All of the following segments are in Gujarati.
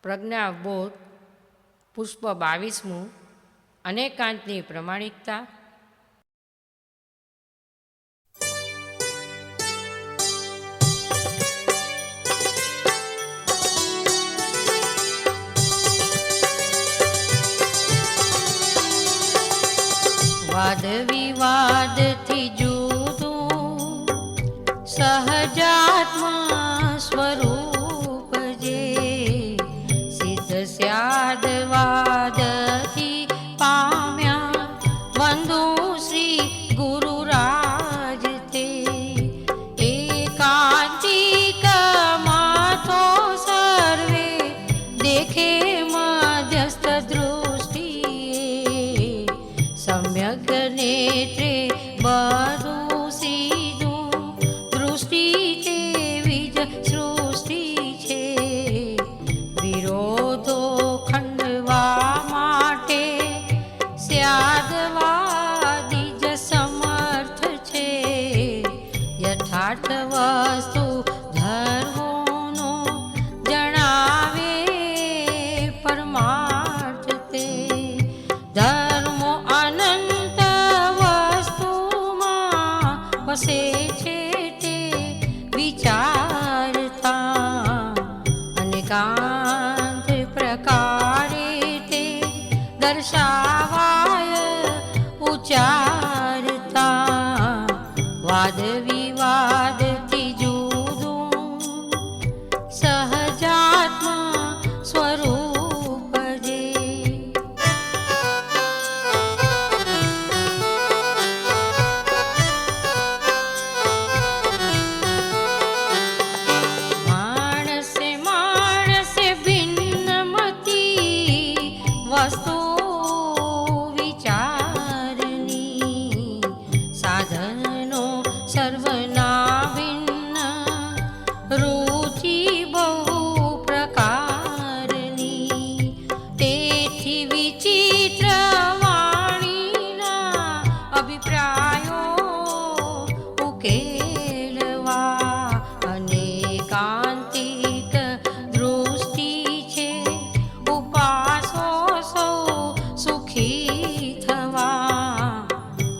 પ્રજ્ઞાબોધ પુષ્પ 22મું અનેકાંતની પ્રમાણિકતા. વાદ વિવાદથી જુદું સહજાત્મા સ્વરૂપ જે સિદ્ધ સ્યાદવાદથી પામ્યા વંદુ શ્રી ગુરુરાજ તે એકાંતિકમાં તો સર્વે દેખે મધ્યસ્થ દૃષ્ટિએ સમ્યક નેત્રે બધું સીધું દૃષ્ટિ તેવી જ સૃષ્ટિ છે. વિરોધો ખંડવા માટે સ્યાદવાદી જ સમર્થ છે. યથાર્થ વસ્તુ ધર્મોનો જણાવે પરમાર્થ તે ધર્મો અનંત વસ્તુમાં વસે છે તે વિચારતા અનેકાંત પ્રકારે તે દર્શાવાય ઉચ્ચારતા વાદ વિવાદથી જુદું સહજાત્મા સ્વરૂપ જે વસ્તુ વિચારની સાધનો સર્વના ભિન્ન રુચિ બહુ પ્રકારની તેથી વિચિત્ર વાણીના અભિપ્રાયો ઉકેલવા અનેકાંતિક દૃષ્ટિ છે.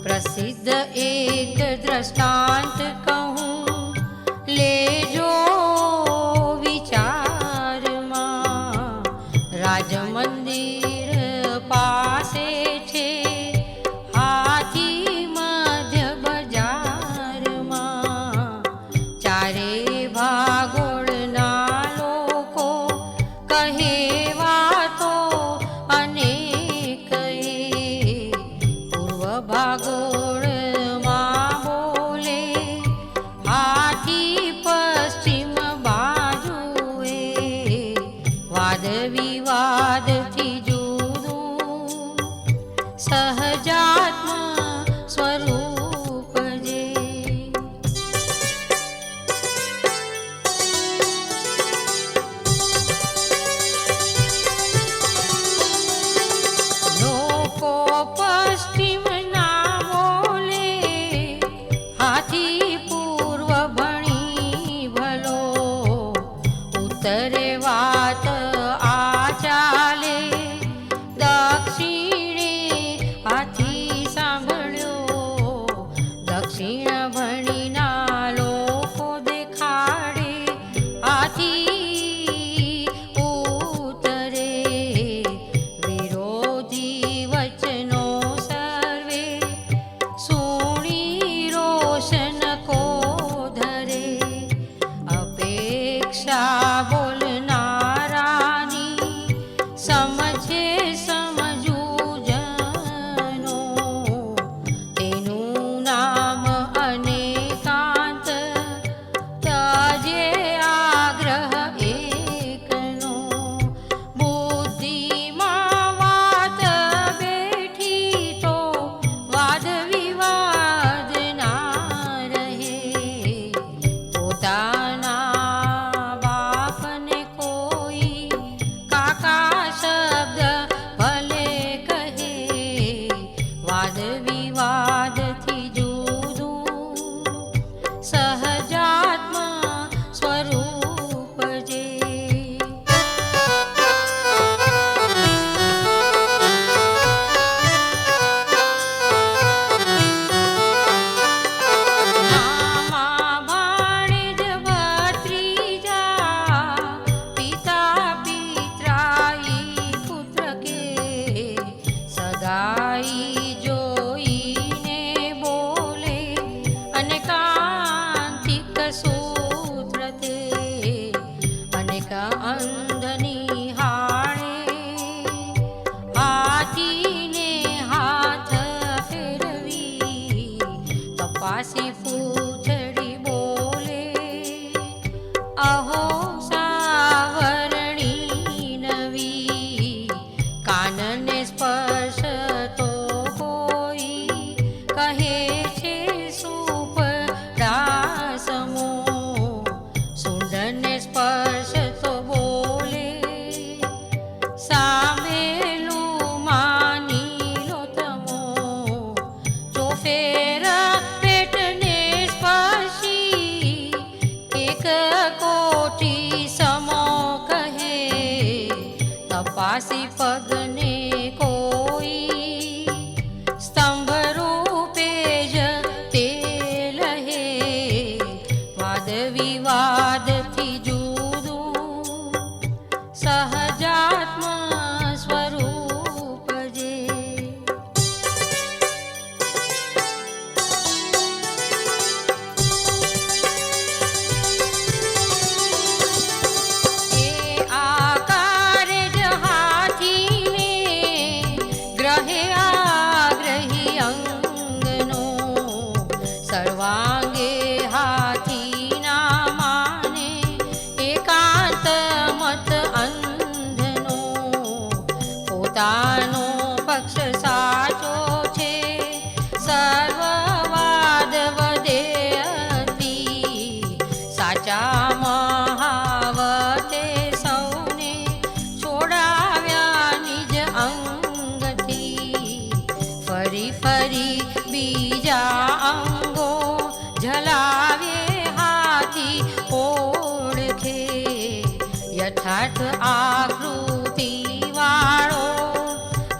પ્રસિદ્ધ એક દ્રષ્ટાંત કહું લેજો વિચારમાં. રાજમંદિર પાસે છે હાથી મધ્ય બજારમાં. ચારે ભાગોળના લોકો કહે વાતો અનેક ભાગોળમાં બોલે હાથી પશ્ચિમ બાજુએ. વાદ વિવાદથી જુદું સહજાત્મા સ્વરૂપ જે લોકો પશ્ચિમ પૂર્વ ભણી ભલો ઉત્તરે વાત આ ચાલે દક્ષિણે હાથી કપાસી પગને કોઈ સ્તંભ રૂપે જ તે લહે. વાદ વિવાદથી જુદું સહજાત્મ સ્વરૂપ જે. એ આકારે જ હાથીને ગ્રહે આગ્રહી અંગનો સર્વાંગે હાથીના માને એકાંત મત અંધનો. પોતાનો પક્ષ સાચો છે સર્વવાદ વધે અતિ. સાચા મહાવતે સૌને છોડાવ્યા નિજ અંગથી. ફરી ફરી બીજા અંગો ઝલાવે હાથી ઓળખે. યથાર્થ આકૃતિ વાળો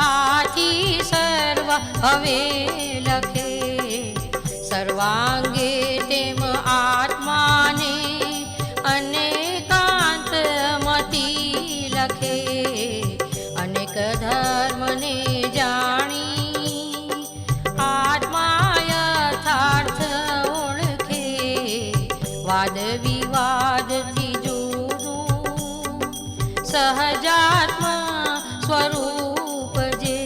હાથી સર્વ હવે લખે. સર્વાંગે તેમ આત્માને અનેકાંત મતી લખે. અનેક ધર્મને જાણી આત્મા યથાર્થ ઓળખે. વાદ વિવાદથી જુદું સહજાત્મ સ્વરૂપ જે.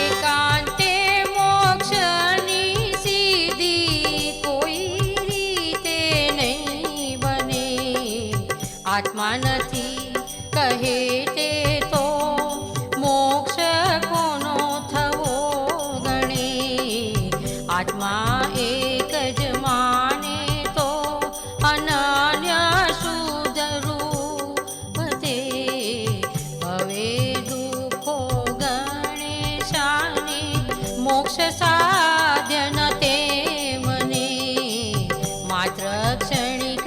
એકાંતે મોક્ષની સિદ્ધિ કોઈ રીતે નહીં બને. આત્મા નથી કહે તે તો મોક્ષ કોનો થવો ગણે. આત્મા એક જ માને તો અનન્ય શુદ્ધ રૂપ તે. હવે દુઃખો ગણે શાને મોક્ષ સાધ્ય ન તે મને. માત્ર ક્ષણિક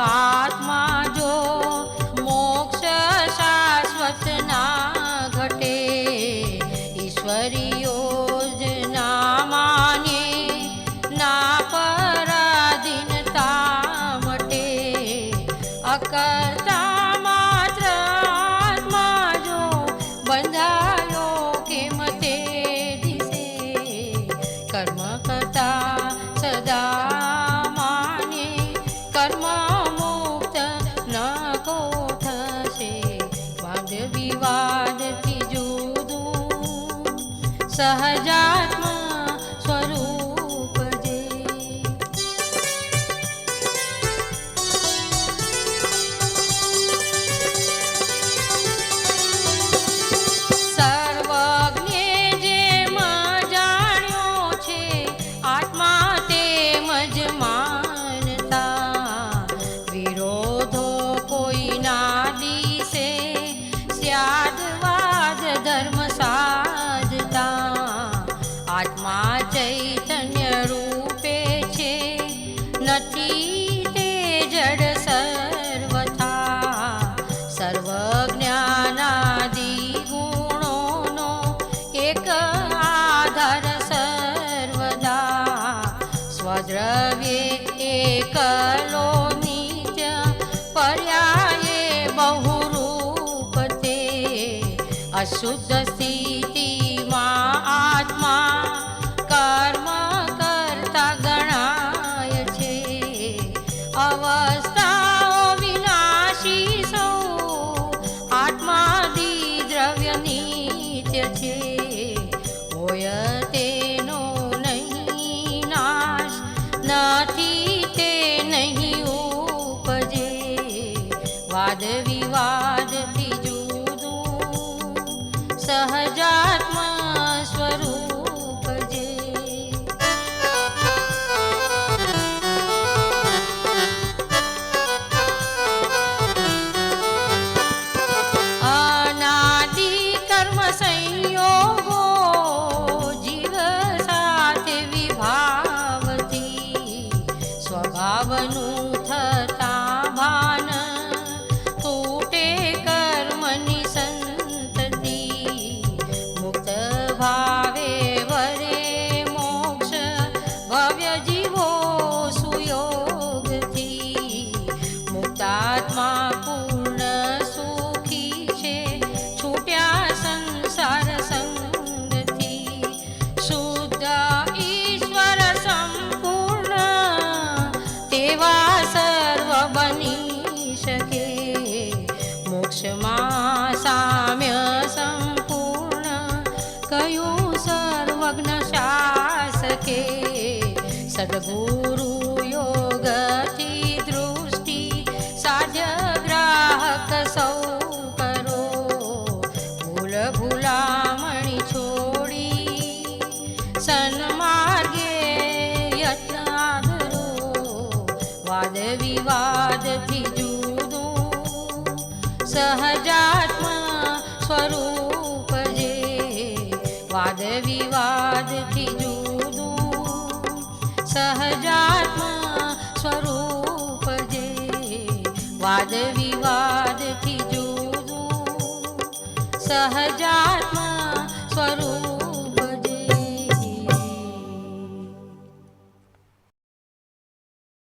આત્મા જો મોક્ષ શાશ્વત ના ઘટે. ઈશ્વરી યોજના માને ના પરાધીનતા મટે. અકર્તા માત્ર આત્મા જો બંધાયો કેમ તે દિશે. કર્મ કરતા સદા માને કર્મ મુક્ત ન કો થશે. વાદ વિવાદથી જુદું સહજાત્મ સ્વરૂપ જે. સર્વજ્ઞે જેમ જાણ્યો છે આત્મા તેમ જ માનતા. વિરોધો કોઈ ના દિશે સ્યાદવાદ ધર્મ સાધતા. આત્મા ચૈતન્ય રૂપે છે નથી તે જડ સર્વથા. સર્વજ્ઞાનાદિ ગુણોનો એક આધાર સર્વદા. સ્વદ્રવ્યે એકલો નિત્ય પર્યાયે બહુરૂપ તે. અશુદ્ધ સ્થિતિમાં આત્મા કર્મ કરતા ગણાય છે. અવસ્થાઓ વિનાશી સૌ આત્માદિ દ્રવ્ય નિત્ય છે. હોય તેનો નહીં નાશ નથી તે નહીં ઉપજે. વાદ વિવાદથી જુદું સહ રાખે. સદગુરુ યોગથી દૃષ્ટિ સાધ્ય ગ્રાહક સૌ કરો. ભૂલ ભૂલામણી છોડી સન્માર્ગે યત્ન આદરો. વાદ વિવાદથી જુદું સહજાત્મ સ્વરૂપ જે. વાદ વિવાદથી જુદું સહજાત્મ સ્વરૂપ જે. વાદ વિવાદથી જુદું સહજાત્મ